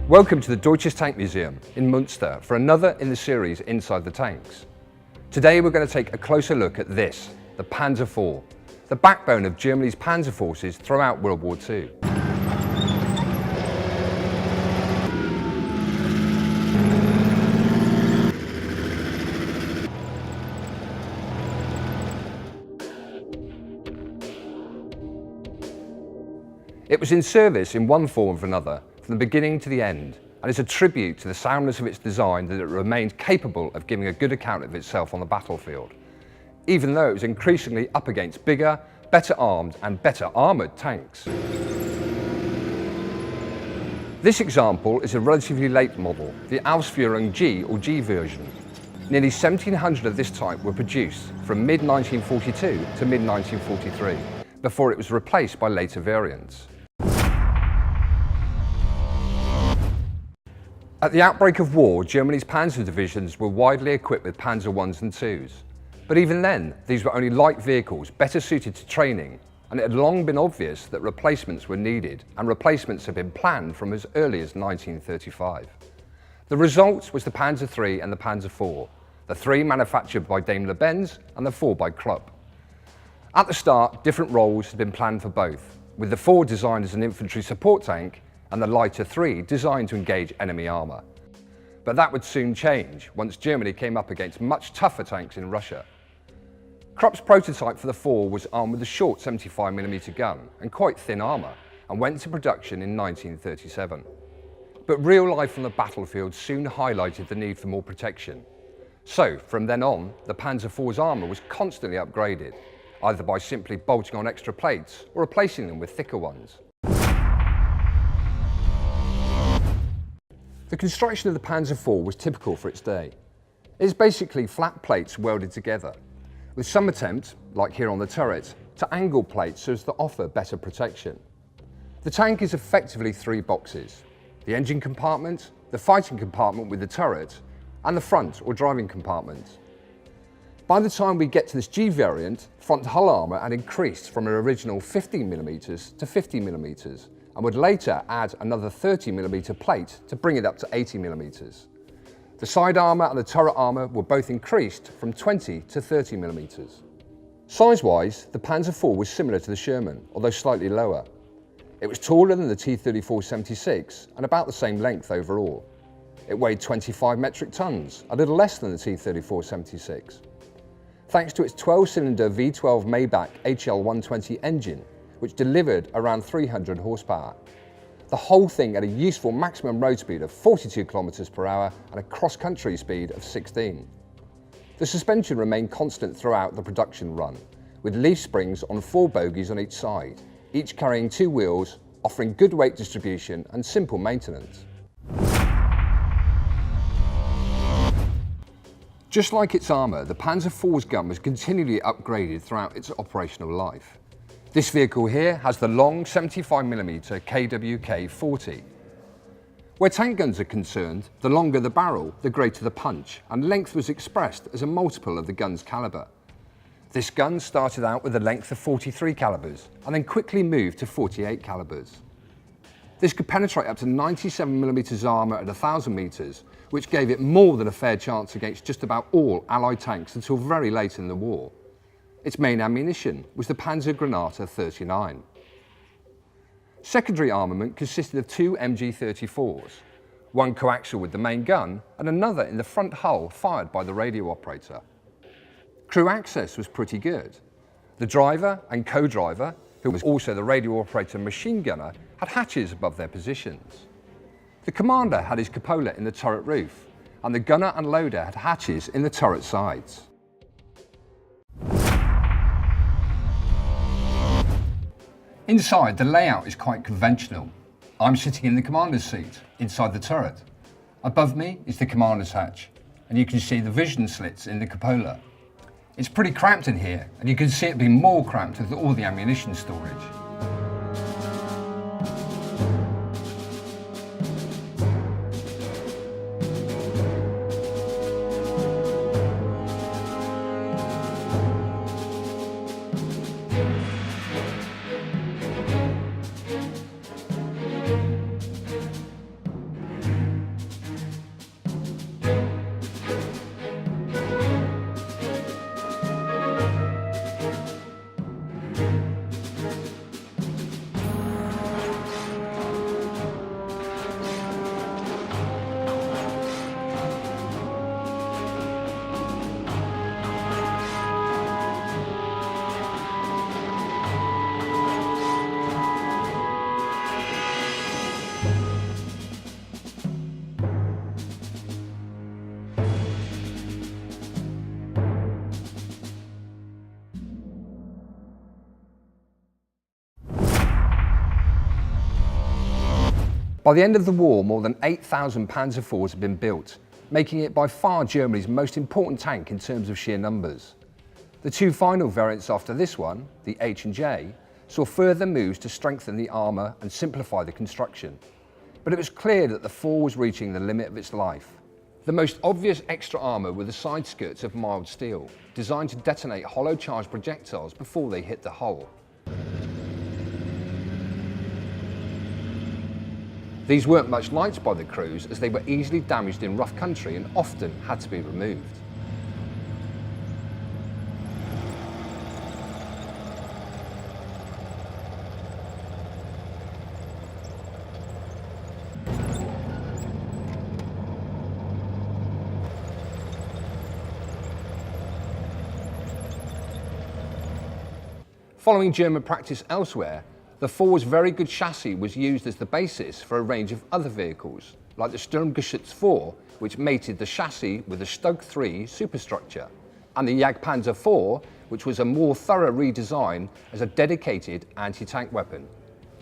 Welcome to the Deutsches Tank Museum in Münster for another in the series Inside the Tanks. Today we're going to take a closer look at this, the Panzer IV, the backbone of Germany's panzer forces throughout World War II. It was in service in one form or another from the beginning to the end, and is a tribute to the soundness of its design that it remained capable of giving a good account of itself on the battlefield, even though it was increasingly up against bigger, better armed and better armoured tanks. This example is a relatively late model, the Ausführung G or G version. Nearly 1,700 of this type were produced from mid-1942 to mid-1943, before it was replaced by later variants. At the outbreak of war, Germany's panzer divisions were widely equipped with Panzer Is and IIs. But even then, these were only light vehicles better suited to training, and it had long been obvious that replacements were needed, and replacements had been planned from as early as 1935. The result was the Panzer III and the Panzer IV, the three manufactured by Daimler-Benz and the four by Krupp. At the start, different roles had been planned for both, with the IV designed as an infantry support tank and the lighter III designed to engage enemy armour. But that would soon change once Germany came up against much tougher tanks in Russia. Krupp's prototype for the IV was armed with a short 75mm gun and quite thin armour, and went to production in 1937. But real life on the battlefield soon highlighted the need for more protection. So, from then on, the Panzer IV's armour was constantly upgraded, either by simply bolting on extra plates or replacing them with thicker ones. The construction of the Panzer IV was typical for its day. It is basically flat plates welded together, with some attempt, like here on the turret, to angle plates so as to offer better protection. The tank is effectively three boxes: the engine compartment, the fighting compartment with the turret, and the front or driving compartment. By the time we get to this G variant, front hull armour had increased from an original 15mm to 50mm, and would later add another 30mm plate to bring it up to 80mm. The side armour and the turret armour were both increased from 20 to 30mm. Size-wise, the Panzer IV was similar to the Sherman, although slightly lower. It was taller than the T-34-76 and about the same length overall. It weighed 25 metric tons, a little less than the T-34-76. Thanks to its 12-cylinder V12 Maybach HL120 engine, which delivered around 300 horsepower. The whole thing had a useful maximum road speed of 42 km per hour and a cross-country speed of 16. The suspension remained constant throughout the production run, with leaf springs on 4 bogies on each side, each carrying 2 wheels, offering good weight distribution and simple maintenance. Just like its armour, the Panzer IV's gun was continually upgraded throughout its operational life. This vehicle here has the long 75mm KWK-40. Where tank guns are concerned, the longer the barrel, the greater the punch, and length was expressed as a multiple of the gun's calibre. This gun started out with a length of 43 calibres, and then quickly moved to 48 calibres. This could penetrate up to 97mm armour at 1,000 metres, which gave it more than a fair chance against just about all Allied tanks until very late in the war. Its main ammunition was the Panzergranate 39. Secondary armament consisted of 2 MG34s, one coaxial with the main gun and another in the front hull fired by the radio operator. Crew access was pretty good. The driver and co-driver, who was also the radio operator machine gunner, had hatches above their positions. The commander had his cupola in the turret roof, and the gunner and loader had hatches in the turret sides. Inside, the layout is quite conventional. I'm sitting in the commander's seat, inside the turret. Above me is the commander's hatch, and you can see the vision slits in the cupola. It's pretty cramped in here, and you can see it being more cramped with all the ammunition storage. By the end of the war, more than 8,000 Panzer IVs had been built, making it by far Germany's most important tank in terms of sheer numbers. The two final variants after this one, the H and J, saw further moves to strengthen the armour and simplify the construction. But it was clear that the IV was reaching the limit of its life. The most obvious extra armour were the side skirts of mild steel, designed to detonate hollow charged projectiles before they hit the hull. These weren't much liked by the crews as they were easily damaged in rough country and often had to be removed. Following German practice elsewhere, the IV's very good chassis was used as the basis for a range of other vehicles, like the Sturmgeschütz IV, which mated the chassis with the Stoke 3 superstructure, and the Jagdpanzer IV, which was a more thorough redesign as a dedicated anti-tank weapon,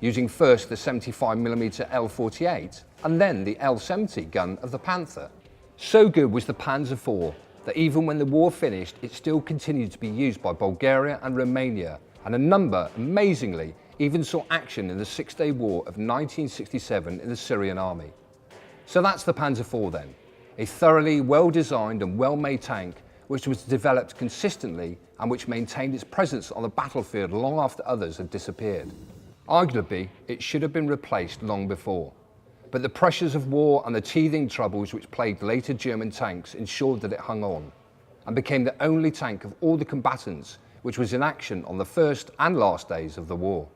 using first the 75mm L48 and then the L70 gun of the Panther. So good was the Panzer IV that even when the war finished, it still continued to be used by Bulgaria and Romania, and a number, amazingly, even saw action in the Six-Day War of 1967 in the Syrian army. So that's the Panzer IV then, a thoroughly well-designed and well-made tank which was developed consistently and which maintained its presence on the battlefield long after others had disappeared. Arguably, it should have been replaced long before, but the pressures of war and the teething troubles which plagued later German tanks ensured that it hung on, and became the only tank of all the combatants which was in action on the first and last days of the war.